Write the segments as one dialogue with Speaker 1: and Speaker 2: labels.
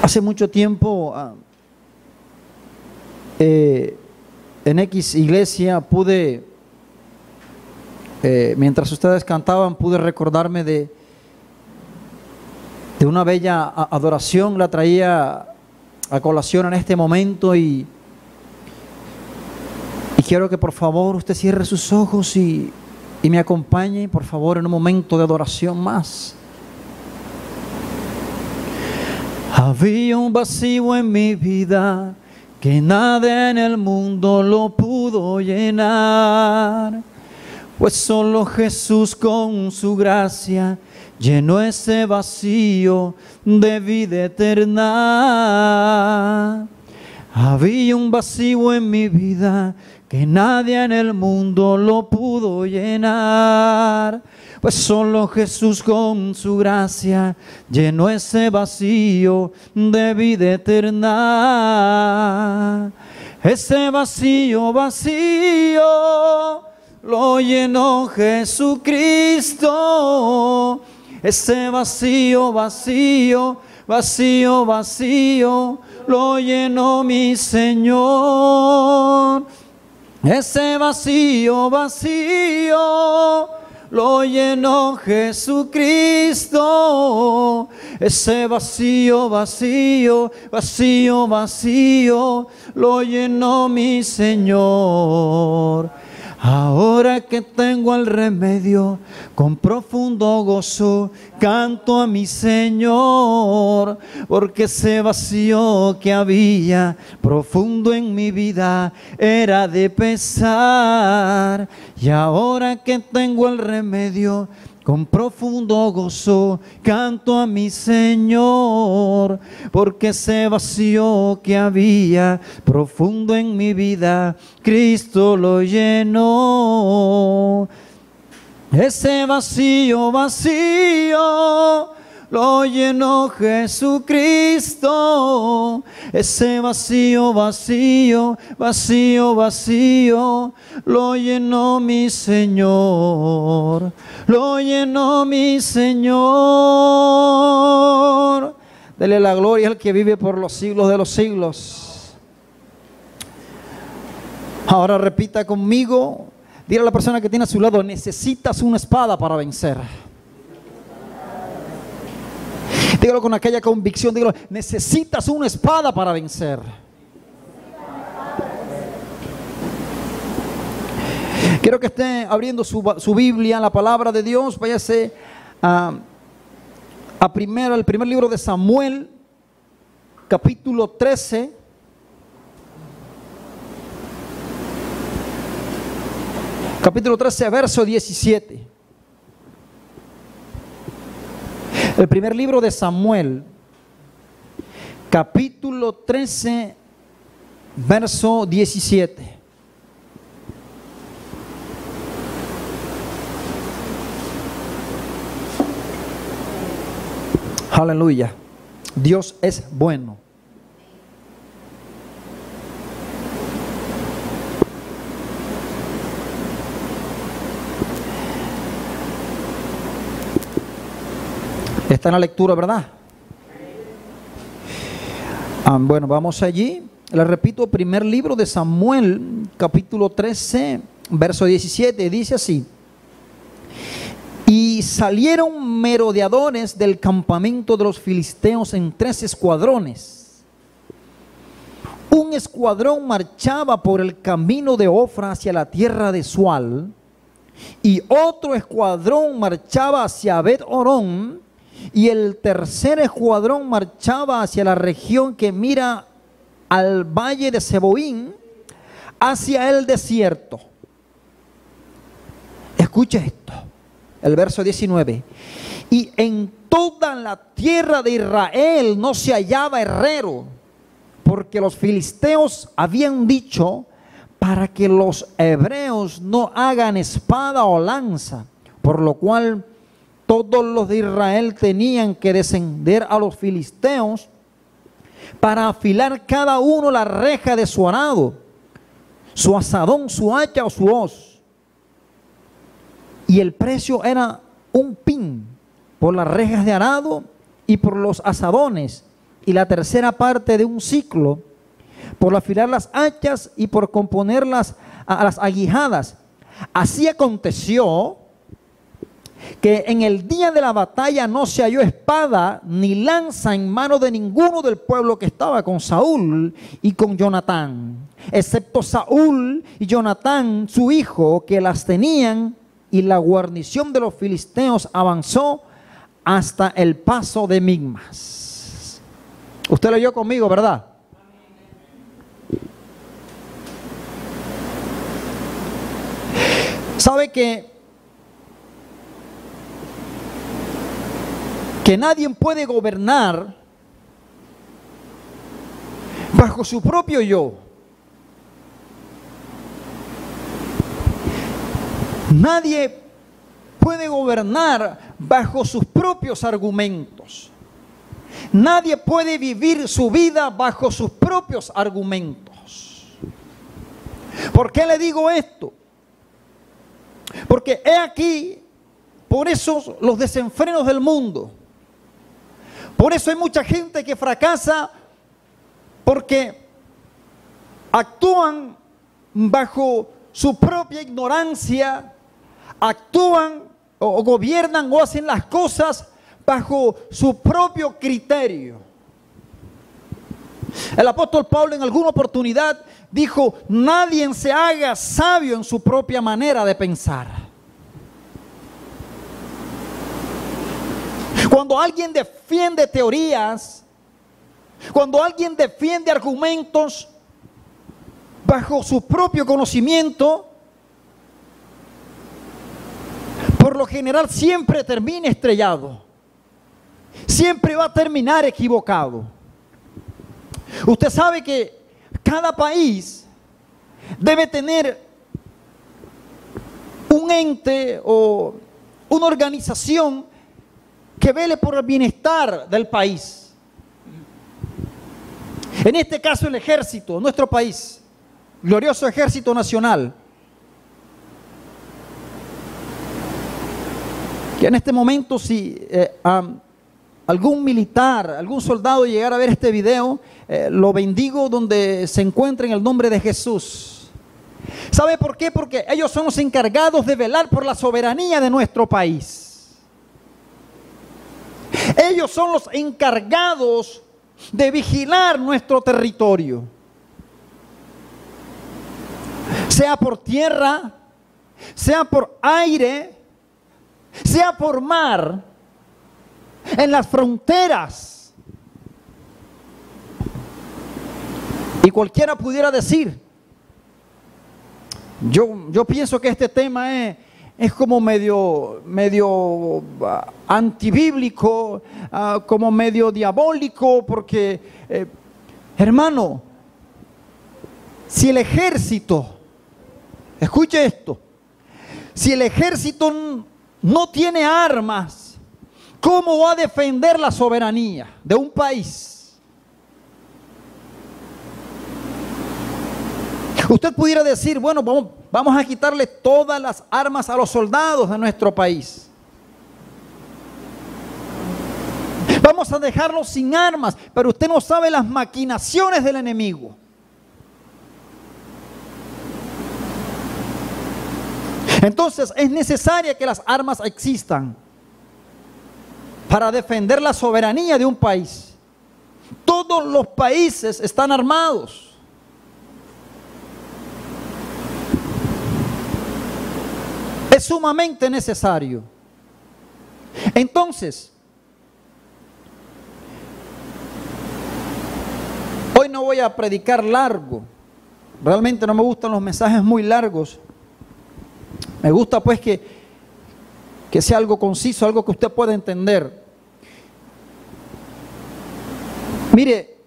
Speaker 1: Hace mucho tiempo en X iglesia pude, mientras ustedes cantaban, pude recordarme de una bella adoración. La traía a colación en este momento y quiero que por favor usted cierre sus ojos y me acompañe por favor en un momento de adoración más. Había un vacío en mi vida que nada en el mundo lo pudo llenar, pues solo Jesús con su gracia llenó ese vacío de vida eterna. Había un vacío en mi vida que nadie en el mundo lo pudo llenar, pues solo Jesús con su gracia llenó ese vacío de vida eterna. Ese vacío, vacío, lo llenó Jesucristo. Ese vacío, vacío, vacío, vacío, lo llenó mi Señor. Ese vacío, vacío, lo llenó Jesucristo. Ese vacío, vacío, vacío, vacío, lo llenó mi Señor. Ahora que tengo el remedio, con profundo gozo canto a mi Señor, porque ese vacío que había profundo en mi vida era de pesar. Y ahora que tengo el remedio, con profundo gozo canto a mi Señor, porque ese vacío que había profundo en mi vida, Cristo lo llenó. Ese vacío, vacío, lo llenó Jesucristo. Ese vacío, vacío, vacío, vacío, lo llenó mi Señor. Lo llenó mi Señor. Dele la gloria al que vive por los siglos de los siglos. Ahora repita conmigo. Dile a la persona que tiene a su lado: necesitas una espada para vencer. Dígalo con aquella convicción, dígalo: necesitas una espada para vencer. Quiero que esté abriendo su Biblia, la palabra de Dios. Váyase al primer libro de Samuel, capítulo 13. Capítulo 13, verso 17. El primer libro de Samuel, capítulo 13, verso 17. Aleluya. Dios es bueno. Está en la lectura, ¿verdad? Bueno, vamos allí. Le repito, primer libro de Samuel, capítulo 13, verso 17. Dice así: y salieron merodeadores del campamento de los filisteos en 3 escuadrones. Un escuadrón marchaba por el camino de Ofra hacia la tierra de Sual, y otro escuadrón marchaba hacia Bet-Horón, y el tercer escuadrón marchaba hacia la región que mira al valle de Seboín, hacia el desierto. Escucha esto, el verso 19. Y en toda la tierra de Israel no se hallaba herrero, porque los filisteos habían dicho: para que los hebreos no hagan espada o lanza, por lo cual todos los de Israel tenían que descender a los filisteos para afilar cada uno la reja de su arado, su asadón, su hacha o su hoz. Y el precio era un pin por las rejas de arado y por los asadones, y la tercera parte de un ciclo, por afilar las hachas y por componerlas a las aguijadas. Así aconteció que en el día de la batalla no se halló espada ni lanza en mano de ninguno del pueblo que estaba con Saúl y con Jonatán, excepto Saúl y Jonatán, su hijo, que las tenían, y la guarnición de los filisteos avanzó hasta el paso de Migmas. Usted leyó conmigo, ¿verdad? ¿Sabe que nadie puede gobernar bajo su propio yo? Nadie puede gobernar bajo sus propios argumentos. Nadie puede vivir su vida bajo sus propios argumentos. ¿Por qué le digo esto? Porque he aquí, por eso los desenfrenos del mundo. Por eso hay mucha gente que fracasa, porque actúan bajo su propia ignorancia, actúan o gobiernan o hacen las cosas bajo su propio criterio. El apóstol Pablo en alguna oportunidad dijo: nadie se haga sabio en su propia manera de pensar. Cuando alguien defiende teorías, cuando alguien defiende argumentos bajo su propio conocimiento, por lo general siempre termina estrellado, siempre va a terminar equivocado. Usted sabe que cada país debe tener un ente o una organización que vele por el bienestar del país. En este caso el ejército, nuestro país, glorioso ejército nacional, que en este momento si algún militar, algún soldado llegara a ver este video, lo bendigo donde se encuentre en el nombre de Jesús. ¿Sabe por qué? Porque ellos son los encargados de velar por la soberanía de nuestro país. Ellos son los encargados de vigilar nuestro territorio, sea por tierra, sea por aire, sea por mar, en las fronteras. Y cualquiera pudiera decir, yo pienso que este tema es como medio antibíblico, como medio diabólico, porque, hermano, si el ejército, escuche esto, si el ejército no tiene armas, ¿cómo va a defender la soberanía de un país? Usted pudiera decir, bueno, vamos a quitarle todas las armas a los soldados de nuestro país. Vamos a dejarlos sin armas, pero usted no sabe las maquinaciones del enemigo. Entonces es necesaria que las armas existan para defender la soberanía de un país. Todos los países están armados. Es sumamente necesario. Entonces, hoy no voy a predicar largo. Realmente no me gustan los mensajes muy largos. Me gusta pues que sea algo conciso, algo que usted pueda entender. Mire,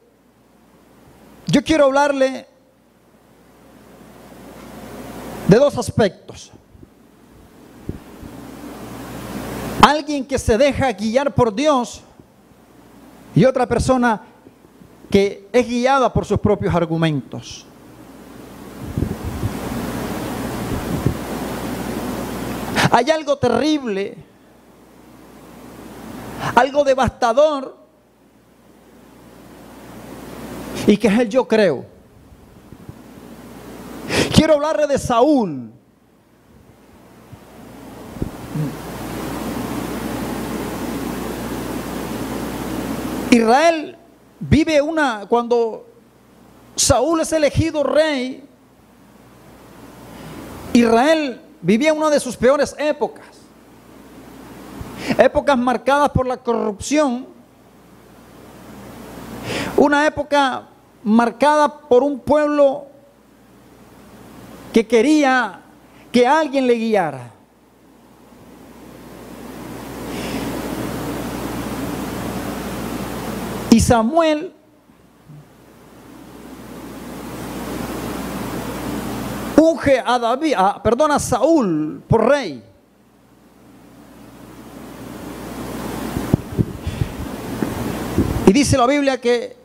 Speaker 1: yo quiero hablarle de dos aspectos. Alguien que se deja guiar por Dios y otra persona que es guiada por sus propios argumentos. Hay algo terrible, algo devastador y que es el yo creo. Quiero hablarle de Saúl. Israel vive cuando Saúl es elegido rey, Israel vivía una de sus peores épocas. Épocas marcadas por la corrupción. Una época marcada por un pueblo que quería que alguien le guiara. Y Samuel unge a Saúl por rey. Y dice la Biblia que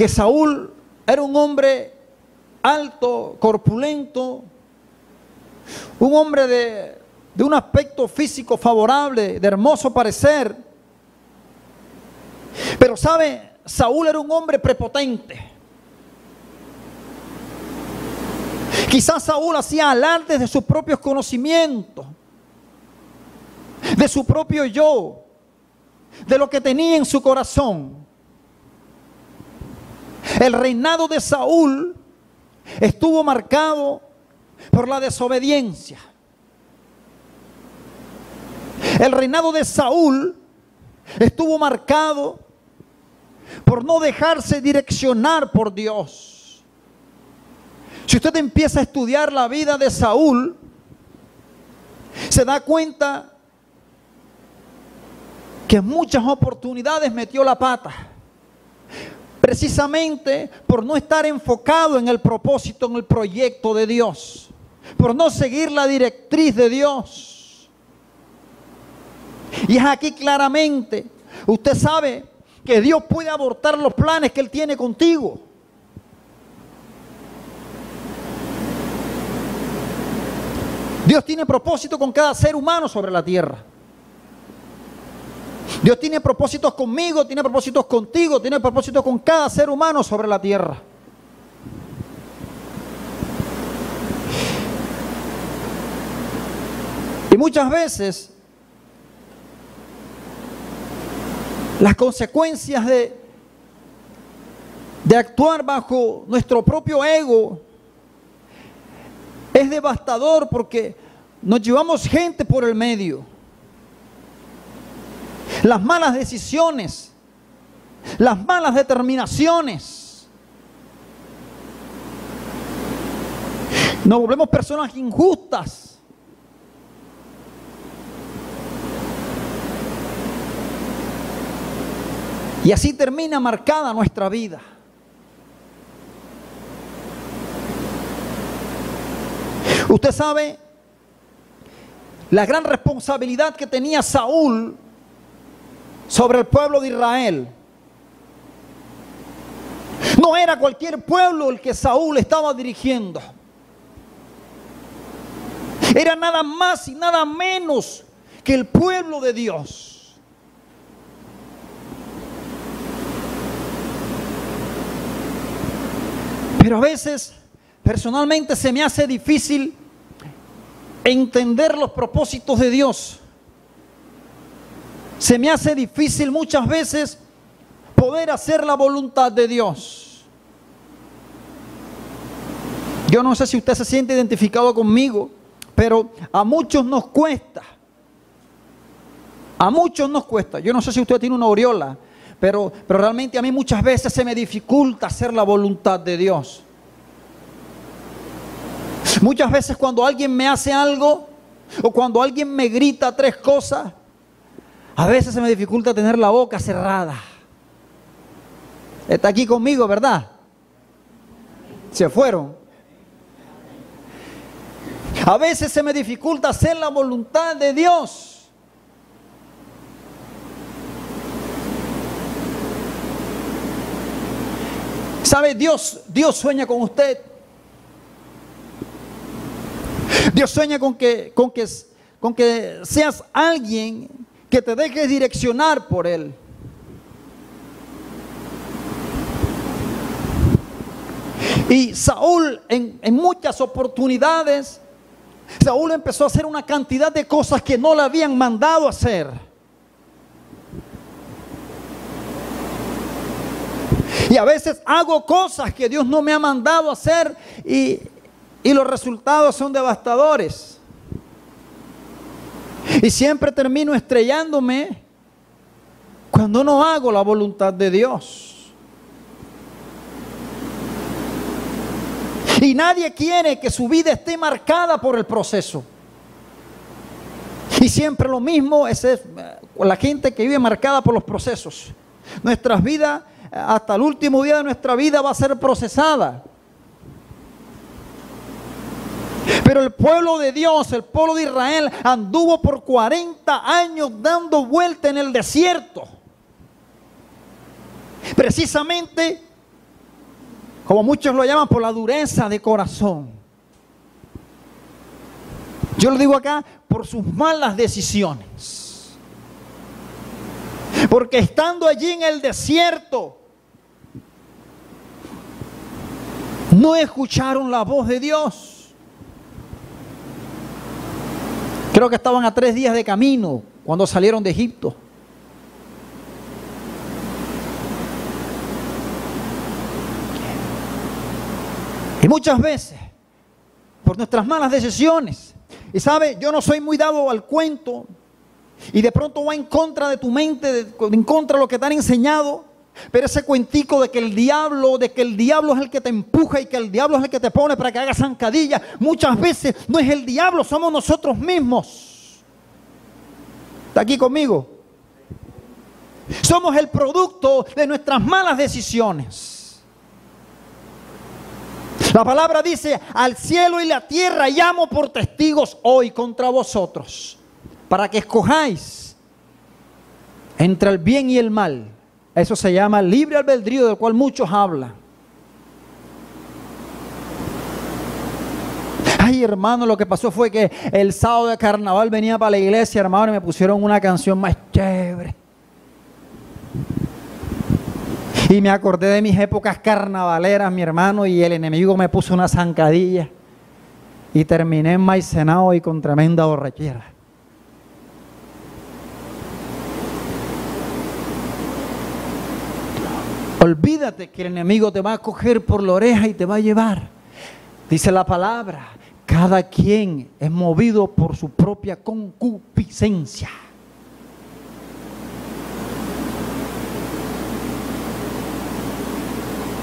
Speaker 1: Saúl era un hombre alto, corpulento, un hombre de un aspecto físico favorable, de hermoso parecer. Pero sabe, Saúl era un hombre prepotente. Quizás Saúl hacía alardes de sus propios conocimientos, de su propio yo, de lo que tenía en su corazón. El reinado de Saúl estuvo marcado por la desobediencia. El reinado de Saúl estuvo marcado por no dejarse direccionar por Dios. Si usted empieza a estudiar la vida de Saúl, se da cuenta que en muchas oportunidades metió la pata, precisamente por no estar enfocado en el propósito, en el proyecto de Dios, por no seguir la directriz de Dios. Y es aquí claramente, usted sabe que Dios puede abortar los planes que Él tiene contigo. Dios tiene propósito con cada ser humano sobre la tierra. Dios tiene propósitos conmigo, tiene propósitos contigo, tiene propósitos con cada ser humano sobre la tierra. Y muchas veces las consecuencias de actuar bajo nuestro propio ego es devastador, porque nos llevamos gente por el medio. Las malas decisiones, las malas determinaciones, nos volvemos personas injustas. Y así termina marcada nuestra vida. Usted sabe la gran responsabilidad que tenía Saúl sobre el pueblo de Israel. No era cualquier pueblo el que Saúl estaba dirigiendo. Era nada más y nada menos que el pueblo de Dios. Pero a veces, personalmente, se me hace difícil entender los propósitos de Dios. Se me hace difícil muchas veces poder hacer la voluntad de Dios. Yo no sé si usted se siente identificado conmigo, pero a muchos nos cuesta. A muchos nos cuesta. Yo no sé si usted tiene una aureola, pero realmente a mí muchas veces se me dificulta hacer la voluntad de Dios. Muchas veces cuando alguien me hace algo, o cuando alguien me grita 3 cosas, a veces se me dificulta tener la boca cerrada. Está aquí conmigo, ¿verdad? Se fueron. A veces se me dificulta hacer la voluntad de Dios. ¿Sabe? Dios sueña con usted. Dios sueña con que seas alguien que te dejes direccionar por Él. Y Saúl en muchas oportunidades, Saúl empezó a hacer una cantidad de cosas que no le habían mandado hacer. Y a veces hago cosas que Dios no me ha mandado hacer y los resultados son devastadores. Y siempre termino estrellándome cuando no hago la voluntad de Dios. Y nadie quiere que su vida esté marcada por el proceso. Y siempre lo mismo es la gente que vive marcada por los procesos. Nuestras vidas, hasta el último día de nuestra vida, va a ser procesada. Pero el pueblo de Dios, el pueblo de Israel, anduvo por 40 años dando vuelta en el desierto. Precisamente, como muchos lo llaman, por la dureza de corazón. Yo lo digo acá, por sus malas decisiones. Porque estando allí en el desierto, no escucharon la voz de Dios. Creo que estaban a 3 días de camino cuando salieron de Egipto. Y muchas veces, por nuestras malas decisiones, y sabe, yo no soy muy dado al cuento, y de pronto va en contra de tu mente, en contra de lo que te han enseñado, pero ese cuentico de que el diablo es el que te empuja y que el diablo es el que te pone para que hagas zancadilla, muchas veces no es el diablo, somos nosotros mismos. ¿Está aquí conmigo? Somos el producto de nuestras malas decisiones. La palabra dice: al cielo y la tierra llamo por testigos hoy contra vosotros, para que escojáis entre el bien y el mal. Eso se llama libre albedrío, del cual muchos hablan. Ay, hermano, lo que pasó fue que el sábado de carnaval venía para la iglesia, hermano, y me pusieron una canción más chévere. Y me acordé de mis épocas carnavaleras, mi hermano, y el enemigo me puso una zancadilla. Y terminé enmaicenado y con tremenda borrachera. Olvídate que el enemigo te va a coger por la oreja y te va a llevar. Dice la palabra, cada quien es movido por su propia concupiscencia.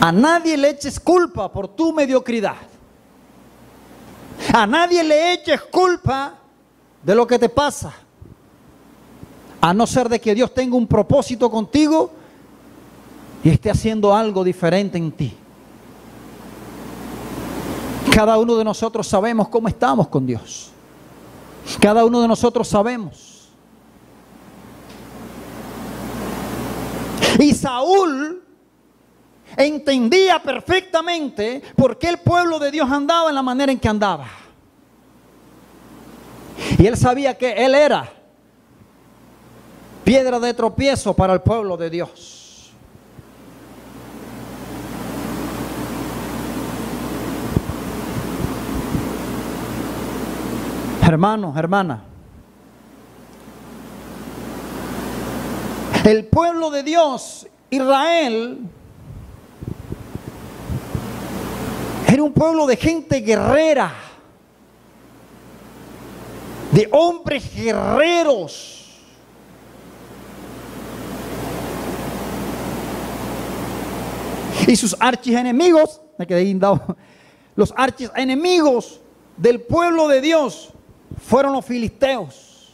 Speaker 1: A nadie le eches culpa por tu mediocridad. A nadie le eches culpa de lo que te pasa. A no ser de que Dios tenga un propósito contigo y esté haciendo algo diferente en ti. Cada uno de nosotros sabemos cómo estamos con Dios. Cada uno de nosotros sabemos. Y Saúl entendía perfectamente por qué el pueblo de Dios andaba en la manera en que andaba. Y él sabía que él era piedra de tropiezo para el pueblo de Dios. Hermano, hermana, el pueblo de Dios, Israel, era un pueblo de gente guerrera, de hombres guerreros. Y sus archienemigos, me quedé guindado, los archienemigos del pueblo de Dios fueron los filisteos.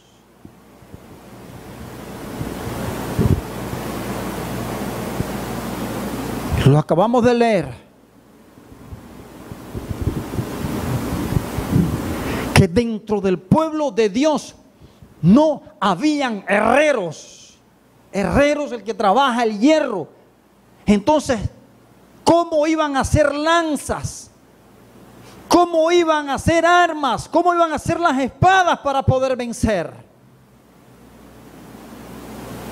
Speaker 1: Lo acabamos de leer. Que dentro del pueblo de Dios no habían herreros. Herreros, el que trabaja el hierro. Entonces, ¿cómo iban a hacer lanzas? ¿Cómo iban a hacer armas? ¿Cómo iban a hacer las espadas para poder vencer?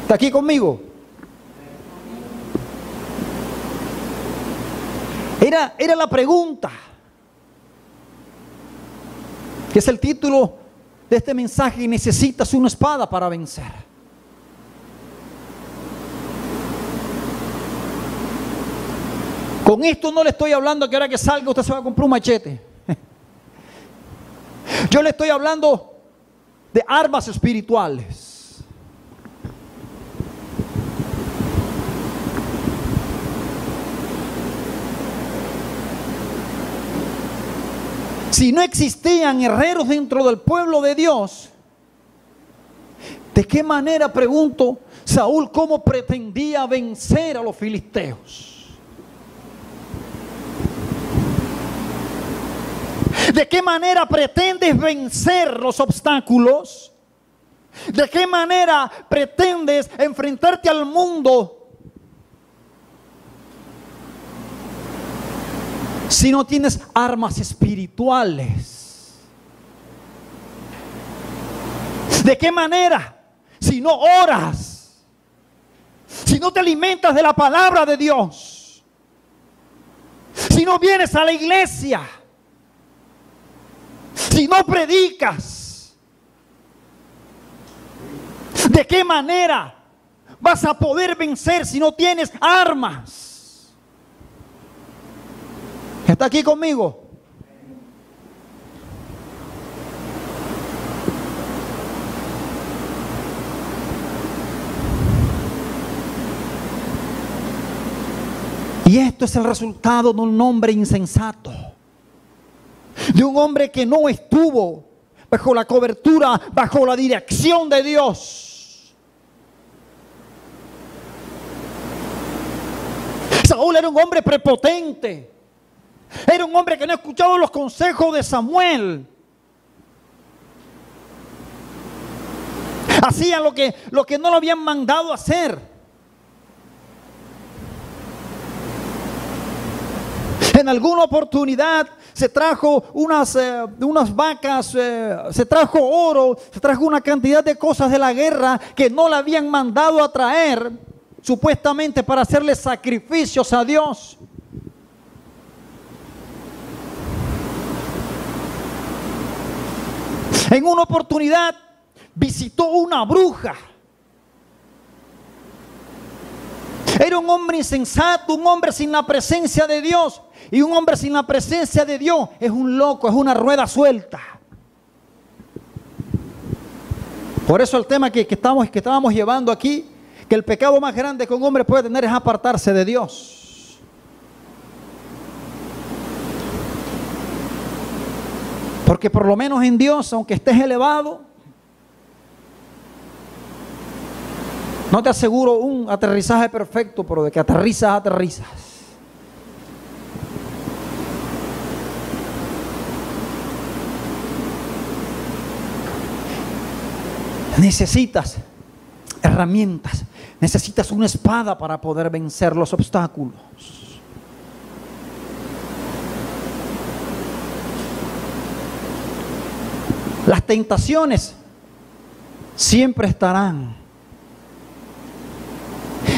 Speaker 1: ¿Está aquí conmigo? Era la pregunta, que es el título de este mensaje: necesitas una espada para vencer. Con esto no le estoy hablando que ahora que salga usted se va a comprar un machete. Yo le estoy hablando de armas espirituales. Si no existían herreros dentro del pueblo de Dios, ¿de qué manera, pregunto, Saúl cómo pretendía vencer a los filisteos? ¿De qué manera pretendes vencer los obstáculos? ¿De qué manera pretendes enfrentarte al mundo si no tienes armas espirituales? ¿De qué manera si no oras? Si no te alimentas de la palabra de Dios? Si no vienes a la iglesia? Si no predicas, ¿de qué manera vas a poder vencer si no tienes armas? ¿Está aquí conmigo? Y esto es el resultado de un hombre insensato. De un hombre que no estuvo bajo la cobertura, bajo la dirección de Dios. Saúl era un hombre prepotente. Era un hombre que no escuchaba los consejos de Samuel. Hacía lo que no lo habían mandado a hacer. En alguna oportunidad se trajo unas vacas, se trajo oro, se trajo una cantidad de cosas de la guerra que no le habían mandado a traer, supuestamente para hacerle sacrificios a Dios. En una oportunidad visitó una bruja. Era un hombre insensato, un hombre sin la presencia de Dios. Y un hombre sin la presencia de Dios es un loco, es una rueda suelta. Por eso el tema que estábamos llevando aquí, que el pecado más grande que un hombre puede tener es apartarse de Dios. Porque por lo menos en Dios, aunque estés elevado, no te aseguro un aterrizaje perfecto, pero de que aterrizas, aterrizas. Necesitas herramientas, necesitas una espada para poder vencer los obstáculos. Las tentaciones siempre estarán.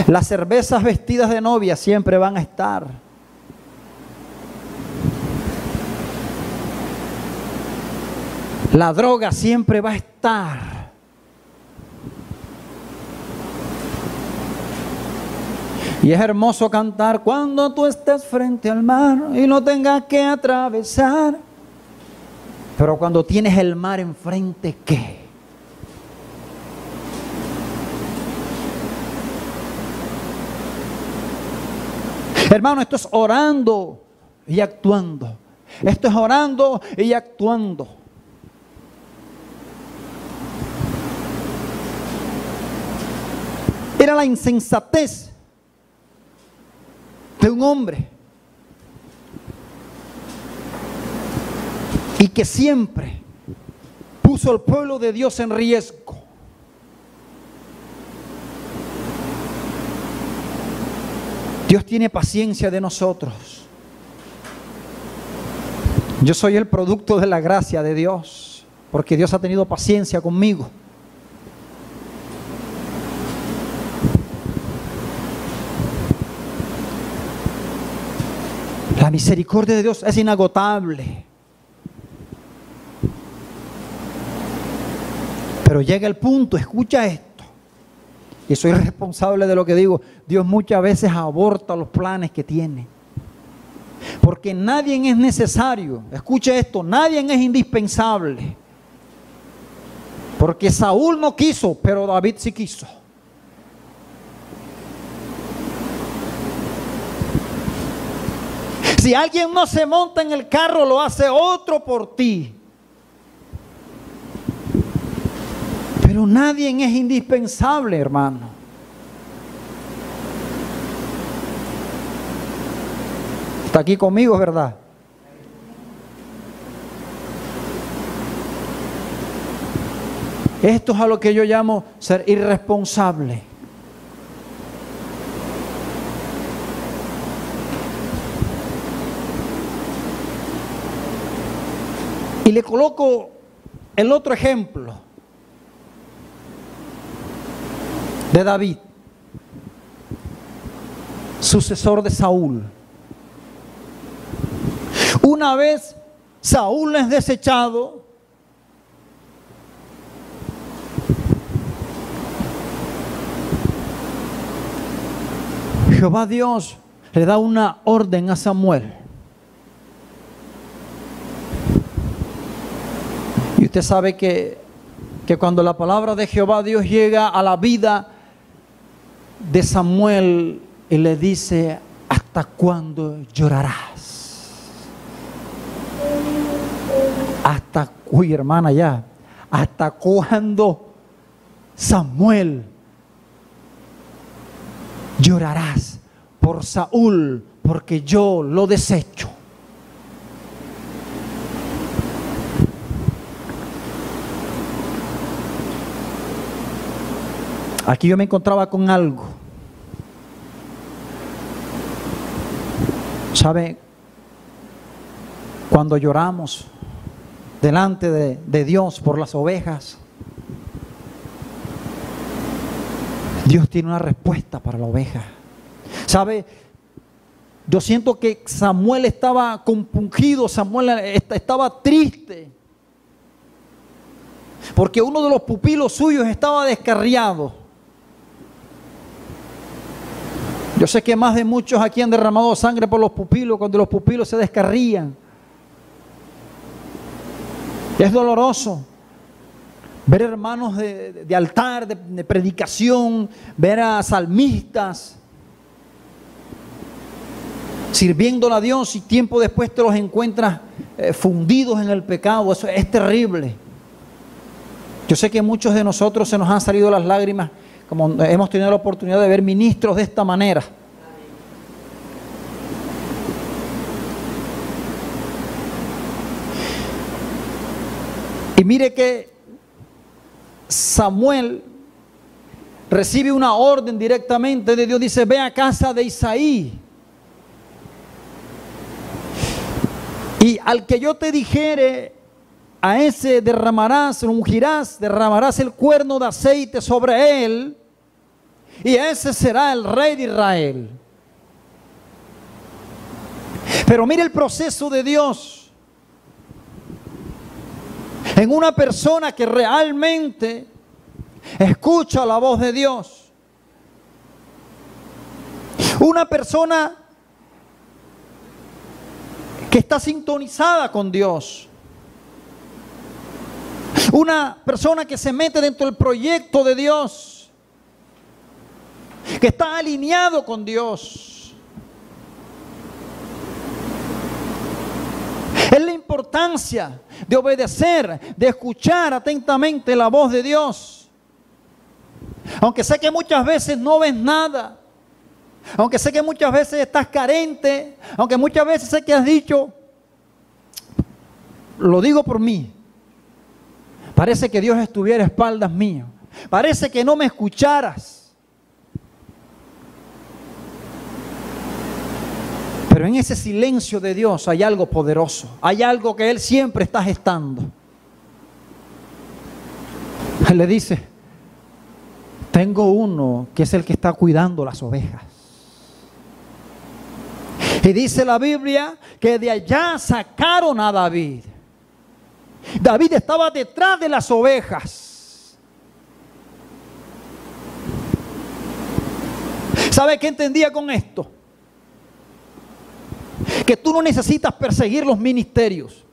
Speaker 1: Las cervezas vestidas de novia siempre van a estar. La droga siempre va a estar. Y es hermoso cantar cuando tú estés frente al mar y no tengas que atravesar. Pero cuando tienes el mar enfrente, ¿qué? Hermano, esto es orando y actuando. Esto es orando y actuando. Era la insensatez de un hombre y que siempre puso al pueblo de Dios en riesgo. Dios tiene paciencia de nosotros. Yo soy el producto de la gracia de Dios, porque Dios ha tenido paciencia conmigo. La misericordia de Dios es inagotable. Pero llega el punto, escucha esto. Y soy responsable de lo que digo. Dios muchas veces aborta los planes que tiene. Porque nadie es necesario. Escucha esto, nadie es indispensable. Porque Saúl no quiso, pero David sí quiso. Si alguien no se monta en el carro, lo hace otro por ti. Pero nadie es indispensable, hermano. Está aquí conmigo, ¿verdad? Esto es a lo que yo llamo ser irresponsable. Y le coloco el otro ejemplo de David, sucesor de Saúl. Una vez Saúl es desechado, Jehová Dios le da una orden a Samuel. Y usted sabe que cuando la palabra de Jehová Dios llega a la vida de Samuel y le dice: ¿hasta cuándo llorarás? Hasta, uy hermana ya, ¿hasta cuándo, Samuel, llorarás por Saúl? Porque yo lo desecho. Aquí yo me encontraba con algo. ¿Sabe? Cuando lloramos delante de Dios por las ovejas, Dios tiene una respuesta para la oveja. ¿Sabe? Yo siento que Samuel estaba compungido, Samuel estaba triste, porque uno de los pupilos suyos estaba descarriado. Yo sé que más de muchos aquí han derramado sangre por los pupilos, cuando los pupilos se descarrían. Es doloroso ver hermanos de altar, de predicación, ver a salmistas sirviéndole a Dios y tiempo después te los encuentras fundidos en el pecado. Eso es terrible. Yo sé que muchos de nosotros se nos han salido las lágrimas, como hemos tenido la oportunidad de ver ministros de esta manera. Y mire que Samuel recibe una orden directamente de Dios. Dice: ve a casa de Isaí, y al que yo te dijere, a ese derramarás, lo ungirás, derramarás el cuerno de aceite sobre él, y ese será el rey de Israel. Pero mire el proceso de Dios en una persona que realmente escucha la voz de Dios. Una persona que está sintonizada con Dios. Una persona que se mete dentro del proyecto de Dios, que está alineado con Dios. Es la importancia de obedecer, de escuchar atentamente la voz de Dios. Aunque sé que muchas veces no ves nada, aunque sé que muchas veces estás carente, aunque muchas veces sé que has dicho, lo digo por mí, parece que Dios estuviera a espaldas mías, parece que no me escucharas. Pero en ese silencio de Dios hay algo poderoso, hay algo que Él siempre está gestando. Él le dice: tengo uno que es el que está cuidando las ovejas. Y dice la Biblia que de allá sacaron a David. David estaba detrás de las ovejas. ¿Sabe qué entendía con esto? Que tú no necesitas perseguir los ministerios.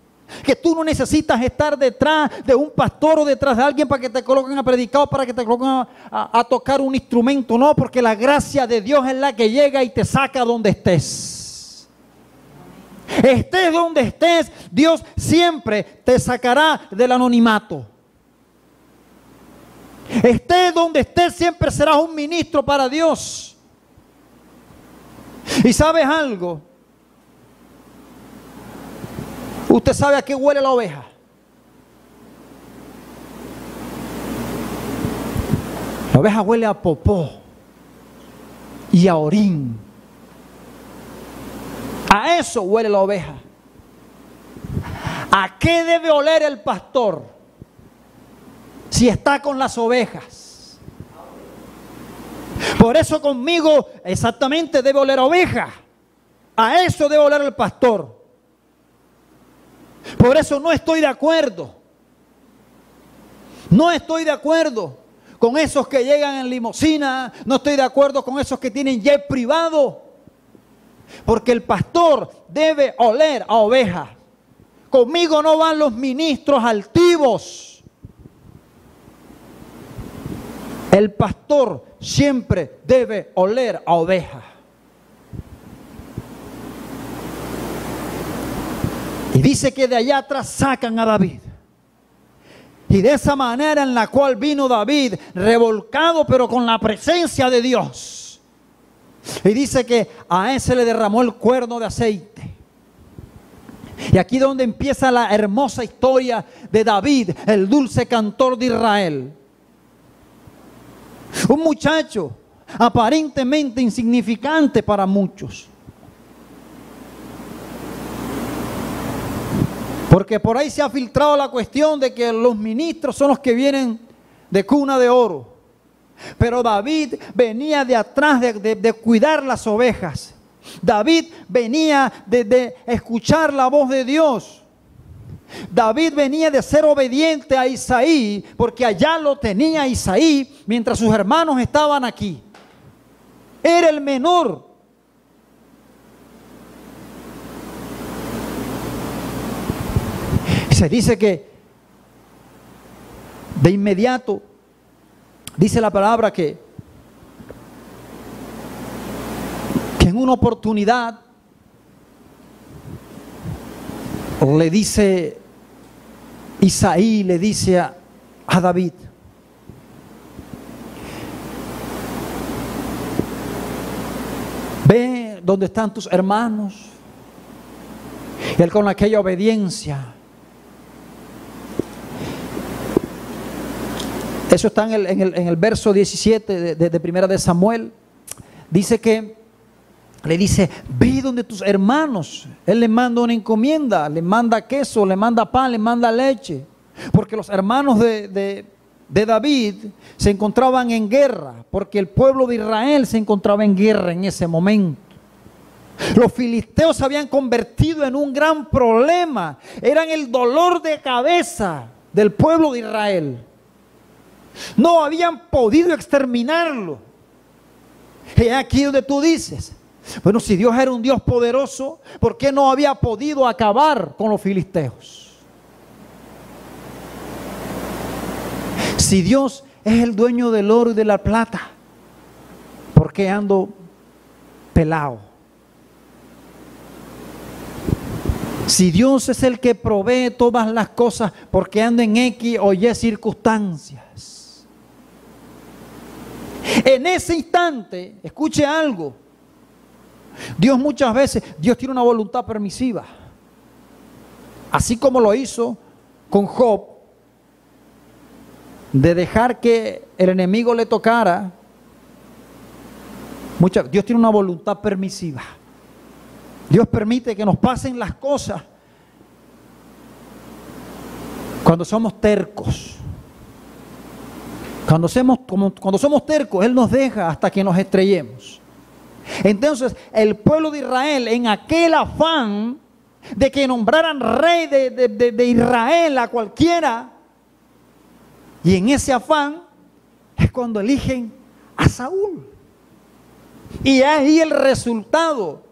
Speaker 1: Que tú no necesitas estar detrás de un pastor o detrás de alguien para que te coloquen a predicar o para que te coloquen a tocar un instrumento. No, porque la gracia de Dios es la que llega y te saca donde estés. Estés donde estés, Dios siempre te sacará del anonimato. Estés donde estés, siempre serás un ministro para Dios. ¿Y sabes algo? ¿Usted sabe a qué huele la oveja? La oveja huele a popó y a orín. A eso huele la oveja. ¿A qué debe oler el pastor si está con las ovejas? Por eso conmigo exactamente debe oler a oveja. A eso debe oler el pastor. Por eso no estoy de acuerdo. No estoy de acuerdo con esos que llegan en limusina. No estoy de acuerdo con esos que tienen jet privado. Porque el pastor debe oler a ovejas. Conmigo no van los ministros altivos. El pastor siempre debe oler a ovejas. Y dice que de allá atrás sacan a David. Y de esa manera en la cual vino David, revolcado pero con la presencia de Dios. Y dice que a él se le derramó el cuerno de aceite. Y aquí donde empieza la hermosa historia de David, el dulce cantor de Israel. Un muchacho aparentemente insignificante para muchos. Porque por ahí se ha filtrado la cuestión de que los ministros son los que vienen de cuna de oro. Pero David venía de atrás de cuidar las ovejas. David venía de escuchar la voz de Dios. David venía de ser obediente a Isaí, porque allá lo tenía Isaí mientras sus hermanos estaban aquí. Era el menor. Se dice que de inmediato, dice la palabra que en una oportunidad le dice Isaí, le dice a David: ve donde están tus hermanos. Y él con aquella obediencia. Eso está en el verso 17 de Primera de Samuel. Dice que le dice: ve donde tus hermanos. Él le manda una encomienda, le manda queso, le manda pan, le manda leche. Porque los hermanos de David se encontraban en guerra, porque el pueblo de Israel se encontraba en guerra en ese momento. Los filisteos se habían convertido en un gran problema. Eran el dolor de cabeza del pueblo de Israel. No habían podido exterminarlo. Y aquí donde tú dices: bueno, si Dios era un Dios poderoso, ¿por qué no había podido acabar con los filisteos? Si Dios es el dueño del oro y de la plata, ¿por qué ando pelado? Si Dios es el que provee todas las cosas, ¿por qué ando en X o Y circunstancias? En ese instante, escuche algo. Dios muchas veces, Dios tiene una voluntad permisiva. Así como lo hizo con Job, de dejar que el enemigo le tocara. Dios tiene una voluntad permisiva. Dios permite que nos pasen las cosas cuando somos tercos. Cuando somos tercos, Él nos deja hasta que nos estrellemos. Entonces el pueblo de Israel, en aquel afán de que nombraran rey de Israel a cualquiera, y en ese afán es cuando eligen a Saúl. Y ahí el resultado.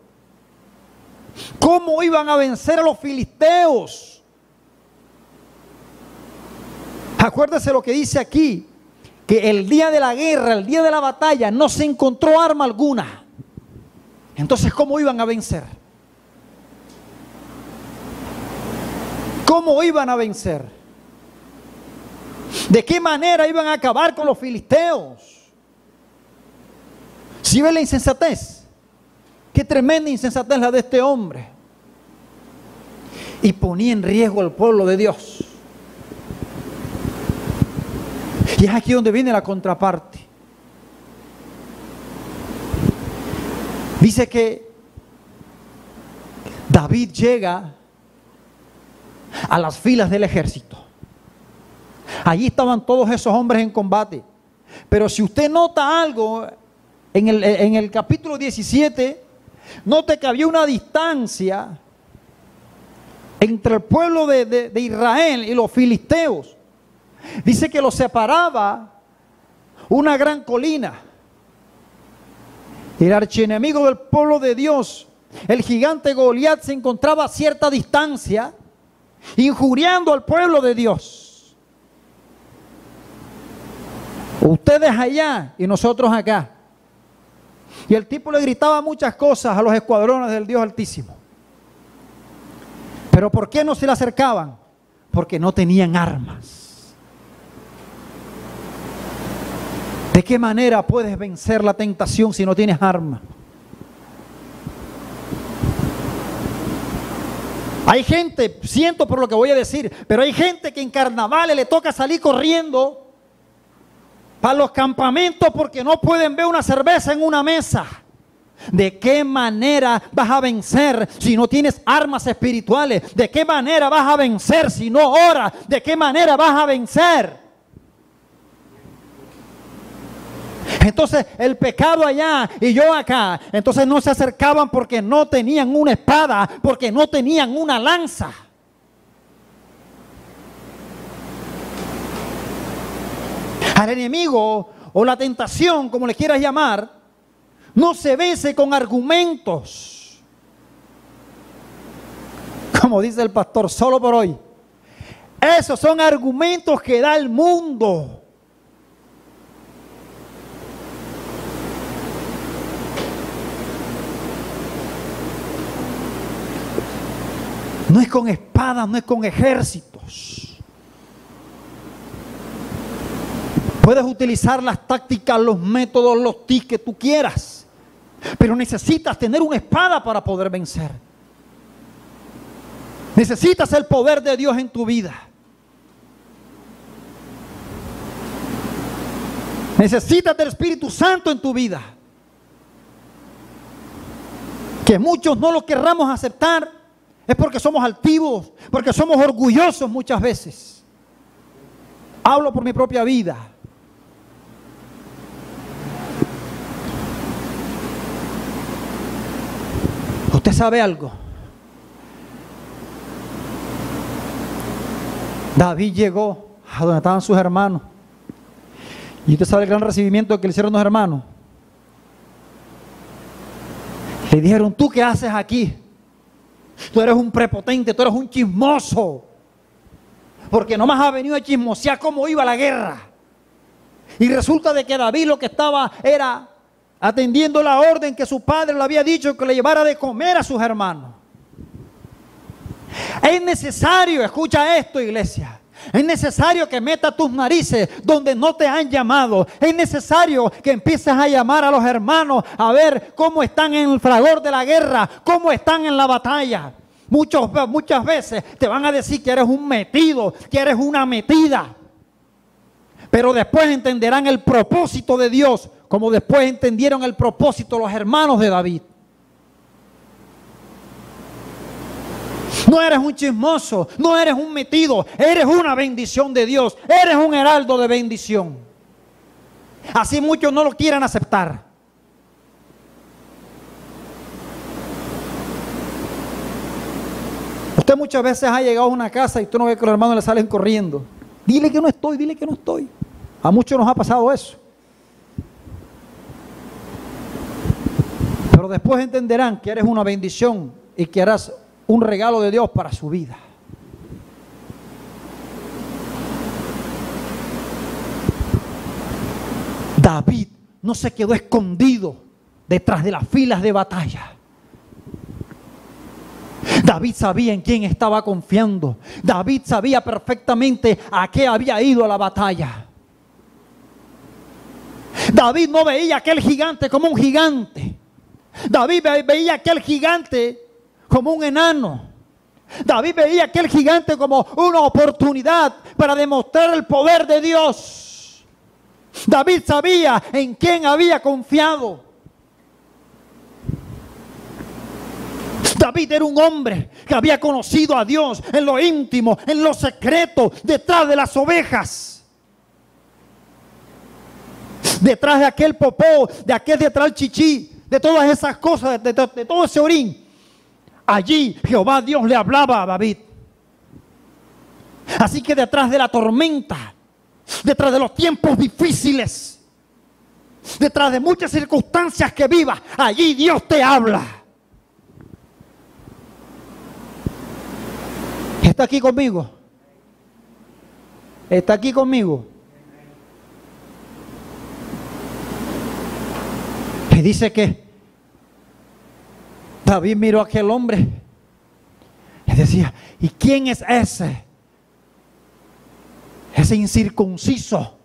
Speaker 1: ¿Cómo iban a vencer a los filisteos? Acuérdese lo que dice aquí, que el día de la guerra, el día de la batalla, no se encontró arma alguna. Entonces, ¿cómo iban a vencer? ¿Cómo iban a vencer? ¿De qué manera iban a acabar con los filisteos? ¿Sí ve la insensatez? Qué tremenda insensatez la de este hombre. Y ponía en riesgo al pueblo de Dios. Y es aquí donde viene la contraparte. Dice que David llega a las filas del ejército. Allí estaban todos esos hombres en combate. Pero si usted nota algo, en el capítulo 17, note que había una distancia entre el pueblo de Israel y los filisteos. Dice que los separaba una gran colina. El archienemigo del pueblo de Dios, el gigante Goliat, se encontraba a cierta distancia, injuriando al pueblo de Dios. Ustedes allá y nosotros acá. Y el tipo le gritaba muchas cosas a los escuadrones del Dios Altísimo. Pero ¿por qué no se le acercaban? Porque no tenían armas. ¿De qué manera puedes vencer la tentación si no tienes armas? Hay gente, siento por lo que voy a decir, pero hay gente que en carnavales le toca salir corriendo para los campamentos porque no pueden ver una cerveza en una mesa. ¿De qué manera vas a vencer si no tienes armas espirituales? ¿De qué manera vas a vencer si no oras? ¿De qué manera vas a vencer? Entonces el pecado allá y yo acá, entonces no se acercaban porque no tenían una espada, porque no tenían una lanza. Al enemigo o la tentación, como le quieras llamar, no se vence con argumentos. Como dice el pastor, solo por hoy. Esos son argumentos que da el mundo. No es con espadas, no es con ejércitos. Puedes utilizar las tácticas, los métodos, los tics que tú quieras, pero necesitas tener una espada para poder vencer. Necesitas el poder de Dios en tu vida. Necesitas del Espíritu Santo en tu vida. Que muchos no lo querramos aceptar es porque somos altivos, porque somos orgullosos muchas veces. Hablo por mi propia vida. ¿Usted sabe algo? David llegó a donde estaban sus hermanos. Y usted sabe el gran recibimiento que le hicieron los hermanos. Le dijeron, ¿tú qué haces aquí? Tú eres un prepotente, tú eres un chismoso. Porque nomás ha venido a chismosear cómo iba la guerra. Y resulta de que David lo que estaba era atendiendo la orden que su padre le había dicho que le llevara de comer a sus hermanos. Es necesario, escucha esto, iglesia. Es necesario que metas tus narices donde no te han llamado. Es necesario que empieces a llamar a los hermanos a ver cómo están en el fragor de la guerra, cómo están en la batalla. Muchas veces te van a decir que eres un metido, que eres una metida. Pero después entenderán el propósito de Dios, como después entendieron el propósito los hermanos de David. No eres un chismoso, no eres un metido, eres una bendición de Dios, eres un heraldo de bendición. Así muchos no lo quieran aceptar. Usted muchas veces ha llegado a una casa y usted no ve que los hermanos le salen corriendo. Dile que no estoy, dile que no estoy. A muchos nos ha pasado eso. Pero después entenderán que eres una bendición y que harás un regalo de Dios para su vida. David no se quedó escondido detrás de las filas de batalla. David sabía en quién estaba confiando. David sabía perfectamente a qué había ido a la batalla. David no veía a aquel gigante como un gigante. David veía a aquel gigante como un enano. David veía a aquel gigante como una oportunidad para demostrar el poder de Dios. David sabía en quién había confiado. David era un hombre que había conocido a Dios en lo íntimo, en lo secreto, detrás de las ovejas. Detrás de aquel popó, de aquel detrás del chichí, de todas esas cosas, de todo ese orín. Allí Jehová Dios le hablaba a David. Así que detrás de la tormenta, detrás de los tiempos difíciles, detrás de muchas circunstancias que vivas, allí Dios te habla. ¿Está aquí conmigo? ¿Está aquí conmigo? Y dice que David miró a aquel hombre y decía, ¿y quién es ese? Ese incircunciso,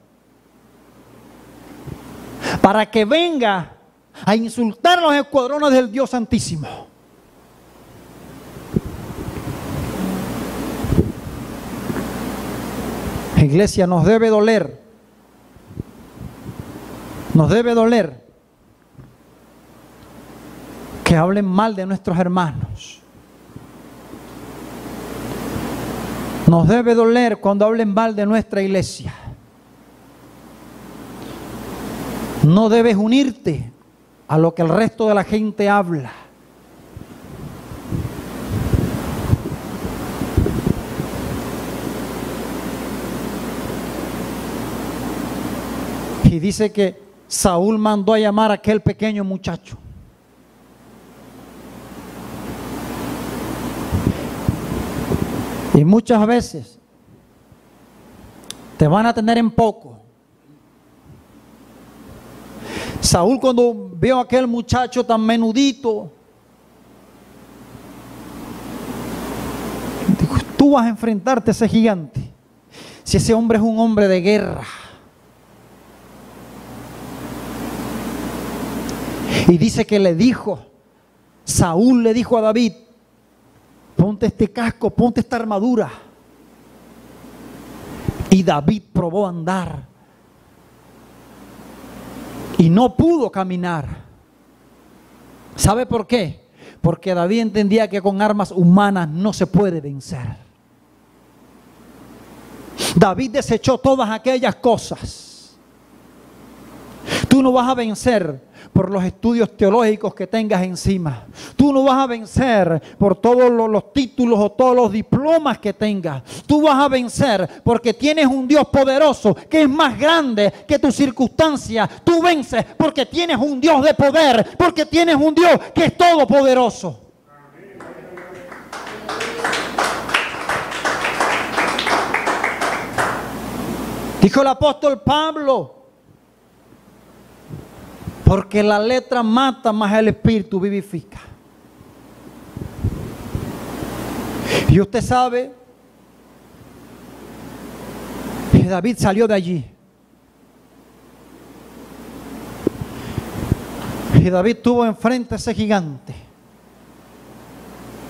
Speaker 1: para que venga a insultar a los escuadrones del Dios Santísimo. Iglesia, nos debe doler que hablen mal de nuestros hermanos. Nos debe doler cuando hablen mal de nuestra iglesia. No debes unirte a lo que el resto de la gente habla. Y dice que Saúl mandó a llamar a aquel pequeño muchacho. Y muchas veces te van a tener en poco. Saúl, cuando vio a aquel muchacho tan menudito, dijo, tú vas a enfrentarte a ese gigante. Si ese hombre es un hombre de guerra. Y dice que le dijo, Saúl le dijo a David, ponte este casco, ponte esta armadura. Y David probó andar y no pudo caminar. ¿Sabe por qué? Porque David entendía que con armas humanas no se puede vencer. David desechó todas aquellas cosas. Tú no vas a vencer por los estudios teológicos que tengas encima. Tú no vas a vencer por todos los títulos o todos los diplomas que tengas. Tú vas a vencer porque tienes un Dios poderoso que es más grande que tu circunstancia. Tú vences porque tienes un Dios de poder, porque tienes un Dios que es todopoderoso. Dijo el apóstol Pablo, porque la letra mata, más el espíritu vivifica. Y usted sabe que David salió de allí. Y David tuvo enfrente a ese gigante.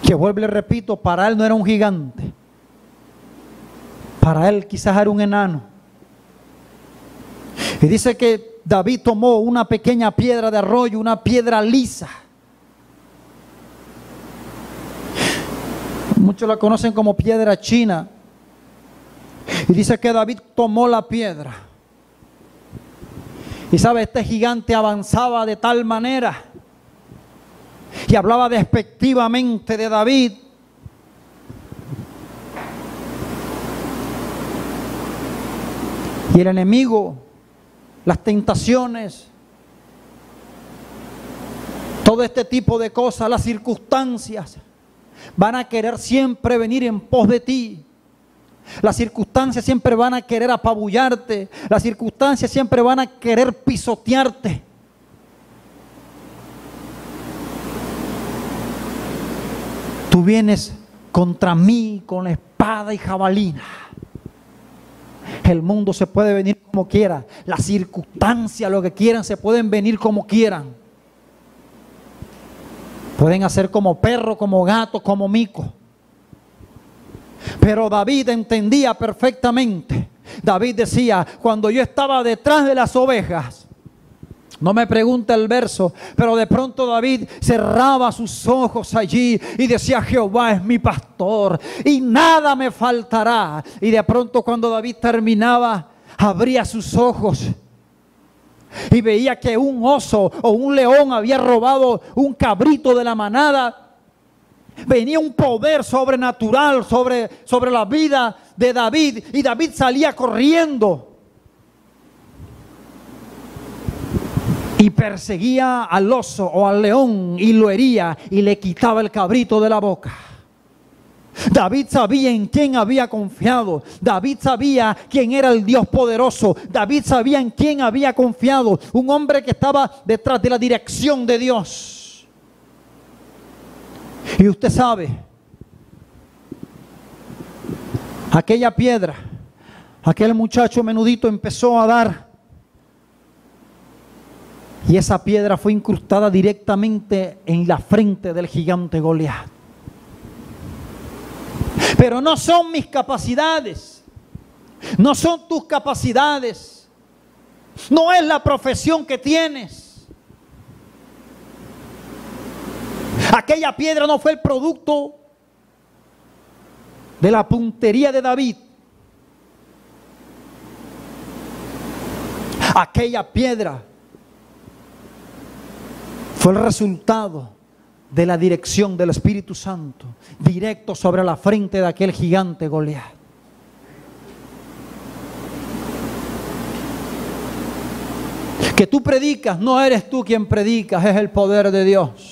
Speaker 1: Que vuelvo y le repito, para él no era un gigante. Para él quizás era un enano. Y dice que David tomó una pequeña piedra de arroyo, una piedra lisa. Muchos la conocen como piedra china. Y dice que David tomó la piedra. Y sabe, este gigante avanzaba de tal manera y hablaba despectivamente de David. Y el enemigo, las tentaciones, todo este tipo de cosas, las circunstancias, van a querer siempre venir en pos de ti. Las circunstancias siempre van a querer apabullarte. Las circunstancias siempre van a querer pisotearte. Tú vienes contra mí con espada y jabalina. El mundo se puede venir como quiera. Las circunstancias, lo que quieran, se pueden venir como quieran. Pueden hacer como perro, como gato, como mico. Pero David entendía perfectamente. David decía, cuando yo estaba detrás de las ovejas, no me pregunta el verso, pero de pronto David cerraba sus ojos allí y decía, Jehová es mi pastor y nada me faltará. Y de pronto cuando David terminaba, abría sus ojos y veía que un oso o un león había robado un cabrito de la manada. Venía un poder sobrenatural sobre la vida de David y David salía corriendo y perseguía al oso o al león y lo hería y le quitaba el cabrito de la boca. David sabía en quién había confiado. David sabía quién era el Dios poderoso. David sabía en quién había confiado. Un hombre que estaba detrás de la dirección de Dios. Y usted sabe, aquella piedra, aquel muchacho menudito empezó a dar. Y esa piedra fue incrustada directamente en la frente del gigante Goliat. Pero no son mis capacidades, no son tus capacidades, no es la profesión que tienes. Aquella piedra no fue el producto de la puntería de David. Aquella piedra fue el resultado de la dirección del Espíritu Santo, directo sobre la frente de aquel gigante Goliat. Que tú predicas, no eres tú quien predicas, es el poder de Dios.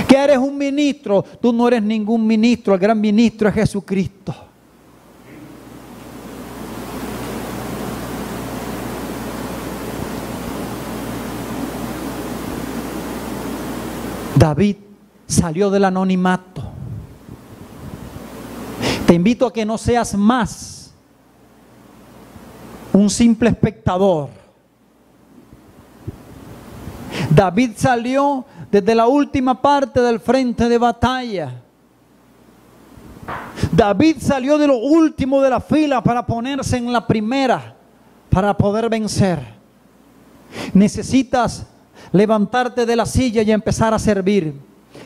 Speaker 1: Que eres un ministro, tú no eres ningún ministro, el gran ministro es Jesucristo. David salió del anonimato. Te invito a que no seas más un simple espectador. David salió desde la última parte del frente de batalla. David salió de lo último de la fila para ponerse en la primera, para poder vencer. Necesitas levantarte de la silla y empezar a servir.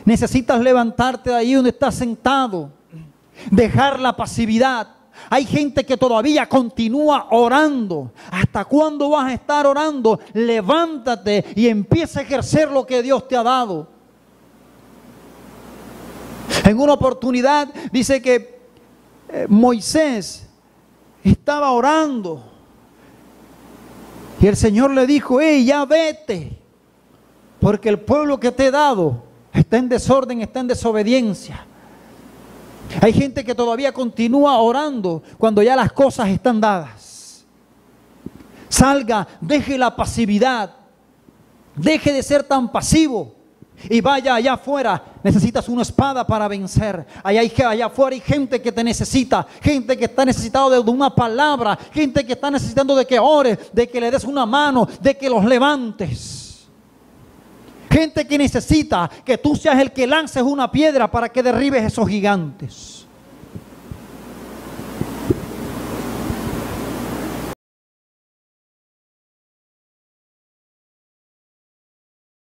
Speaker 1: Necesitas levantarte de ahí donde estás sentado, dejar la pasividad. Hay gente que todavía continúa orando. ¿Hasta cuándo vas a estar orando? Levántate y empieza a ejercer lo que Dios te ha dado. En una oportunidad dice que Moisés estaba orando y el Señor le dijo, ya vete, porque el pueblo que te he dado está en desorden, está en desobediencia. Hay gente que todavía continúa orando cuando ya las cosas están dadas. Salga, deje la pasividad, deje de ser tan pasivo y vaya allá afuera. Necesitas una espada para vencer. Allá afuera hay gente que te necesita, gente que está necesitado de una palabra, gente que está necesitando de que ores, de que le des una mano, de que los levantes. Gente que necesita que tú seas el que lances una piedra para que derribes esos gigantes.